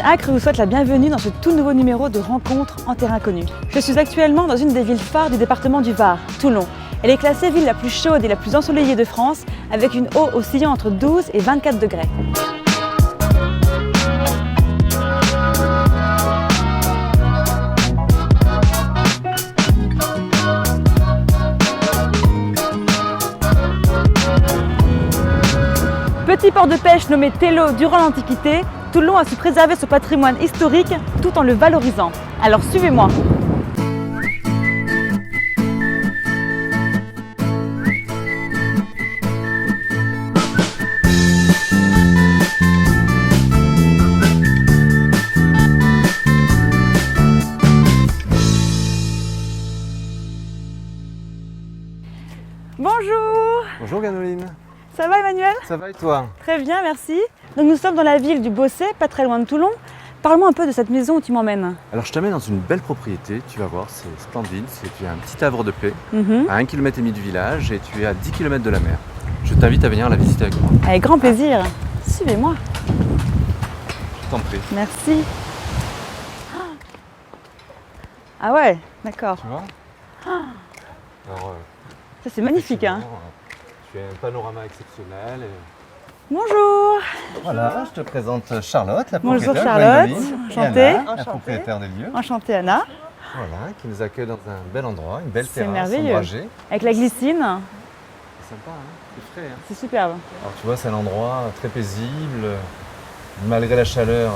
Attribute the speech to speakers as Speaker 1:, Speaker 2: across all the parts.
Speaker 1: Acre vous souhaite la bienvenue dans ce tout nouveau numéro de Rencontres en terrain connu. Je suis actuellement dans une des villes phares du département du Var, Toulon. Elle est classée ville la plus chaude et la plus ensoleillée de France, avec une eau oscillant entre 12 et 24 degrés. Petit port de pêche nommé Télo durant l'Antiquité, Toulon a su préserver ce patrimoine historique tout en le valorisant. Alors suivez-moi. Bonjour.
Speaker 2: Bonjour Ganoline.
Speaker 1: Ça va Emmanuel?
Speaker 2: Ça va et toi?
Speaker 1: Très bien, merci. Donc nous sommes dans la ville du Bossé, pas très loin de Toulon. Parle-moi un peu de cette maison où tu m'emmènes.
Speaker 2: Alors je t'amène dans une belle propriété, tu vas voir, c'est splendide. Tu es un petit havre de paix, à 1,5 km du village et tu es à 10 km de la mer. Je t'invite à venir la visiter avec moi.
Speaker 1: Avec grand plaisir. Suivez-moi.
Speaker 2: Je t'en prie.
Speaker 1: Merci. Ah ouais, d'accord.
Speaker 2: Tu vois? Alors,
Speaker 1: Ça c'est magnifique, hein.
Speaker 2: Tu as un panorama exceptionnel.
Speaker 1: Bonjour.
Speaker 2: Voilà, je te présente Charlotte, la
Speaker 1: Bonjour
Speaker 2: propriétaire.
Speaker 1: Charlotte,
Speaker 2: Gwendoline, et
Speaker 1: enchantée.
Speaker 2: Anna, la propriétaire des lieux.
Speaker 1: Enchantée Anna.
Speaker 2: Voilà, qui nous accueille dans un bel endroit, une belle
Speaker 1: C'est
Speaker 2: terrasse
Speaker 1: merveilleux.
Speaker 2: ombragée.
Speaker 1: Avec la glycine,
Speaker 2: C'est sympa, hein, c'est frais. Hein.
Speaker 1: c'est superbe.
Speaker 2: Alors tu vois, c'est un endroit très paisible, malgré la chaleur.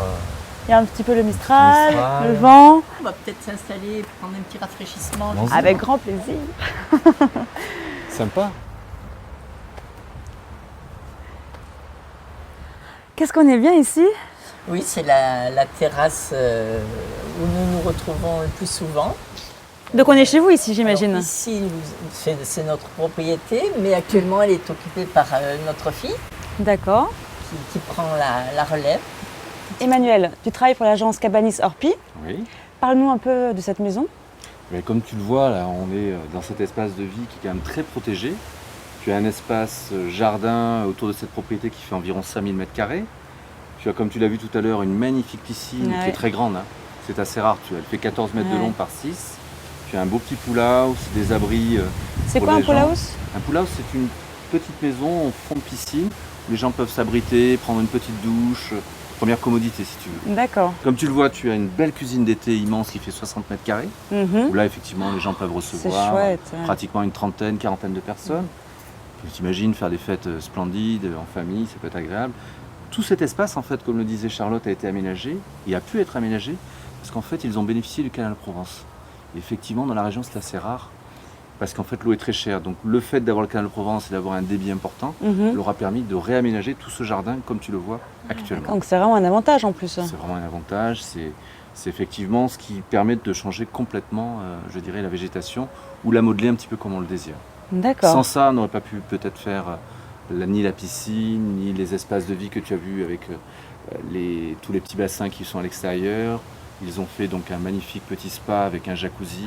Speaker 1: Il y a un petit peu le Mistral,
Speaker 2: Mistral.
Speaker 1: le vent.
Speaker 3: On va peut-être s'installer, prendre un petit rafraîchissement.
Speaker 2: Allons-y.
Speaker 1: Avec grand plaisir.
Speaker 2: Sympa.
Speaker 1: Qu'est-ce qu'on est bien ici?
Speaker 3: Oui, c'est la terrasse où nous nous retrouvons le plus souvent.
Speaker 1: Donc on est chez vous ici,
Speaker 3: Alors,
Speaker 1: j'imagine.
Speaker 3: ici, c'est notre propriété, mais actuellement, elle est occupée par notre fille
Speaker 1: D'accord.
Speaker 3: qui prend la relève.
Speaker 1: Emmanuel, tu travailles pour l'agence Cabanis Orpi.
Speaker 2: Oui.
Speaker 1: Parle-nous un peu de cette maison.
Speaker 2: Mais comme tu le vois, là, on est dans cet espace de vie qui est quand même très protégé. Tu as un espace jardin autour de cette propriété qui fait environ 5000 m². Tu as, comme tu l'as vu tout à l'heure, une magnifique piscine qui
Speaker 1: Ouais.
Speaker 2: est très grande. Hein. C'est assez rare. Elle fait 14 mètres de
Speaker 1: Ouais.
Speaker 2: long par 6. Tu as un beau petit pool house, des abris.
Speaker 1: C'est
Speaker 2: pour
Speaker 1: quoi un
Speaker 2: les
Speaker 1: pool
Speaker 2: gens.
Speaker 1: house?
Speaker 2: Un pool house, c'est une petite maison au fond de piscine où les gens peuvent s'abriter, prendre une petite douche. Première commodité si tu veux.
Speaker 1: D'accord.
Speaker 2: Comme tu le vois, tu as une belle cuisine d'été immense qui fait 60 m².
Speaker 1: Mhm.
Speaker 2: Où là, effectivement, les gens peuvent recevoir
Speaker 1: chouette, ouais.
Speaker 2: pratiquement une trentaine, quarantaine de personnes. Tu t'imagines faire des fêtes splendides en famille, ça peut être agréable. Tout cet espace, en fait, comme le disait Charlotte, a été aménagé et a pu être aménagé parce qu'en fait, ils ont bénéficié du canal de Provence. Et effectivement, dans la région, c'est assez rare parce qu'en fait, l'eau est très chère. Donc, le fait d'avoir le canal de Provence et d'avoir un débit important
Speaker 1: Mhm.
Speaker 2: leur a permis de réaménager tout ce jardin comme tu le vois actuellement.
Speaker 1: Donc c'est vraiment un avantage en plus.
Speaker 2: C'est vraiment un avantage. C'est effectivement ce qui permet de changer complètement, je dirais, la végétation ou la modeler un petit peu comme on le désire.
Speaker 1: D'accord.
Speaker 2: Sans ça, on n'aurait pas pu peut-être faire ni la piscine, ni les espaces de vie que tu as vus avec tous les petits bassins qui sont à l'extérieur. Ils ont fait donc un magnifique petit spa avec un jacuzzi.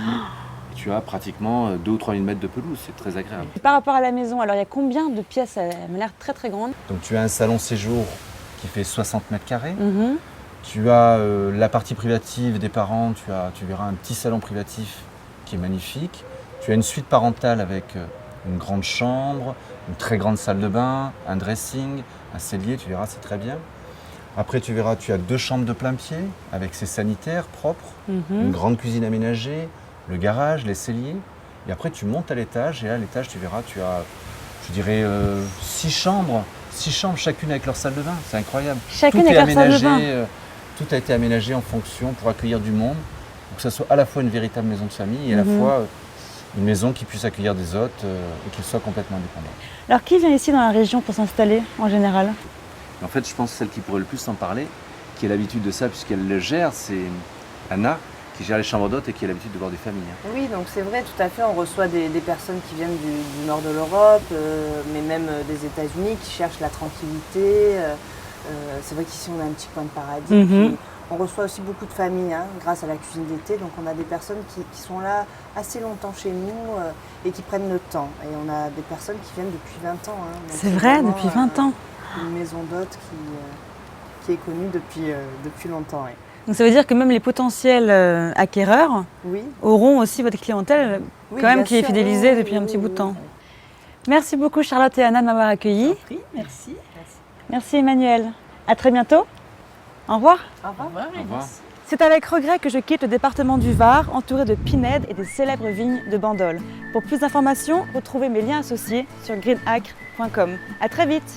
Speaker 2: Et tu as pratiquement 2 ou 3 000 mètres de pelouse, c'est très agréable.
Speaker 1: Par rapport à la maison, alors il y a combien de pièces? Elle m'a l'air très très grande.
Speaker 2: Donc tu as un salon séjour qui fait 60 m².
Speaker 1: Mhm.
Speaker 2: Tu as la partie privative des parents, tu verras un petit salon privatif qui est magnifique. Tu as une suite parentale avec une grande chambre, une très grande salle de bain, un dressing, un cellier, tu verras, c'est très bien. Après, tu verras, tu as 2 chambres de plein pied avec ses sanitaires propres, une grande cuisine aménagée, le garage, les celliers. Et après, tu montes à l'étage et là, à l'étage, tu verras, tu as, je dirais, 6 chambres chacune avec leur salle de bain. C'est incroyable.
Speaker 1: Chacune
Speaker 2: Tout
Speaker 1: avec
Speaker 2: est
Speaker 1: leur salle de
Speaker 2: aménagé,
Speaker 1: bain.
Speaker 2: tout a été aménagé en fonction pour accueillir du monde, pour que ça soit à la fois une véritable maison de famille et à la fois une maison qui puisse accueillir des hôtes et qui soit complètement indépendante.
Speaker 1: Alors qui vient ici dans la région pour s'installer en général?
Speaker 2: En fait, je pense que celle qui pourrait le plus en parler, qui a l'habitude de ça puisqu'elle le gère, c'est Anna, qui gère les chambres d'hôtes et qui a l'habitude de voir des familles. Hein.
Speaker 4: Oui, donc c'est vrai, tout à fait. On reçoit des personnes qui viennent du nord de l'Europe, mais même des États-Unis, qui cherchent la tranquillité. C'est vrai qu'ici, on a un petit coin de paradis.
Speaker 1: Mhm.
Speaker 4: Puis, on reçoit aussi beaucoup de familles grâce à la cuisine d'été. Donc, on a des personnes qui sont là assez longtemps chez nous et qui prennent le temps. Et on a des personnes qui viennent depuis 20 ans. Donc
Speaker 1: C'est vrai,
Speaker 4: vraiment,
Speaker 1: depuis 20 ans.
Speaker 4: Une maison d'hôtes est connu depuis longtemps. Ouais.
Speaker 1: Donc ça veut dire que même les potentiels acquéreurs
Speaker 4: Oui.
Speaker 1: auront aussi votre clientèle
Speaker 4: Oui,
Speaker 1: quand même
Speaker 4: bien
Speaker 1: qui est
Speaker 4: sûr,
Speaker 1: fidélisée
Speaker 4: oui,
Speaker 1: depuis
Speaker 4: oui,
Speaker 1: un petit
Speaker 4: oui,
Speaker 1: bout de
Speaker 4: oui.
Speaker 1: temps. Merci beaucoup Charlotte et Anna de m'avoir accueillie.
Speaker 3: Merci.
Speaker 1: Merci Emmanuel. À très bientôt. Au revoir.
Speaker 3: Au revoir.
Speaker 2: Au revoir.
Speaker 1: C'est avec regret que je quitte le département du Var, entouré de pinèdes et des célèbres vignes de Bandol. Pour plus d'informations, retrouvez mes liens associés sur greenacre.com. À très vite.